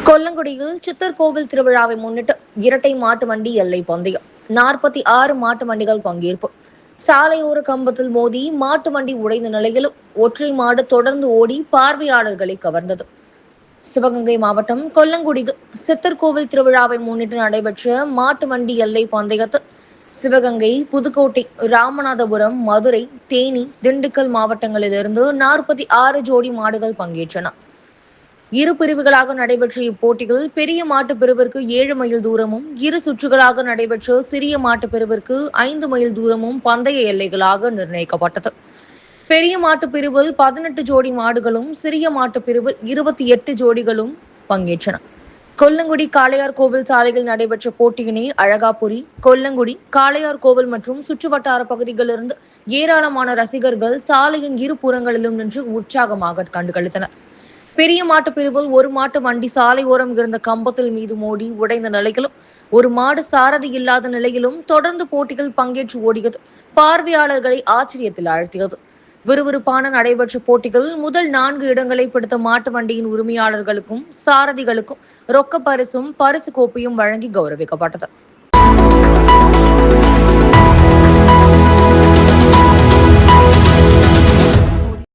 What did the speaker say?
கொல்லங்குடியில் சித்தர் கோவில் திருவிழாவை முன்னிட்டு இரட்டை மாட்டு வண்டி எல்லை பந்தயம். 46 மாட்டு வண்டிகள் பங்கேற்பு. சாலையோர கம்பத்தில் மோதி மாட்டு வண்டி உடைந்த நிலையிலும் ஒற்றை மாடு தொடர்ந்து ஓடி பார்வையாளர்களை கவர்ந்தது. சிவகங்கை மாவட்டம் கொல்லங்குடியில் சித்தர் கோவில் திருவிழாவை முன்னிட்டு நடைபெற்ற மாட்டு வண்டி எல்லை பந்தயத்தில் சிவகங்கை, புதுக்கோட்டை, ராமநாதபுரம், மதுரை, தேனி, திண்டுக்கல் மாவட்டங்களிலிருந்து 46 ஜோடி மாடுகள் பங்கேற்றன. இரு பிரிவுகளாக நடைபெற்ற இப்போட்டியில் பெரிய மாட்டு பிரிவிற்கு 7 மைல் தூரமும், இரு சுற்றுகளாக நடைபெற்ற சிறிய மாட்டு பிரிவிற்கு 5 மைல் தூரமும் பந்தய எல்லைகளாக நிர்ணயிக்கப்பட்டது. பெரிய மாட்டு பிரிவில் 18 ஜோடி மாடுகளும், சிறிய மாட்டு பிரிவில் 28 ஜோடிகளும் பங்கேற்றன. கொல்லங்குடி காளையார் கோவில் சாலையில் நடைபெற்ற போட்டியினை அழகாபுரி, கொல்லங்குடி, காளையார் கோவில் மற்றும் சுற்றுவட்டார பகுதிகளிலிருந்து ஏராளமான ரசிகர்கள் சாலையின் இரு புறங்களிலும் நின்று உற்சாகமாக கண்டுகளித்தனர். பெரிய மாட்டு பிரிவில் ஒரு மாட்டு வண்டி சாலையோரம் இருந்த கம்பத்தில் மீது மோடி உடைந்த நிலையிலும், ஒரு மாடு சாரதி இல்லாத நிலையிலும் தொடர்ந்து போட்டியில் பங்கேற்று ஓடியது பார்வையாளர்களை ஆச்சரியத்தில் ஆழ்த்தியது. விறுவிறுப்பான நடைபெற்ற போட்டிகள் முதல் 4 இடங்களை பிடித்த மாட்டு வண்டியின் உரிமையாளர்களுக்கும் சாரதிகளுக்கும் ரொக்க பரிசும் பரிசு கோப்பையும் வழங்கி கௌரவிக்கப்பட்டது.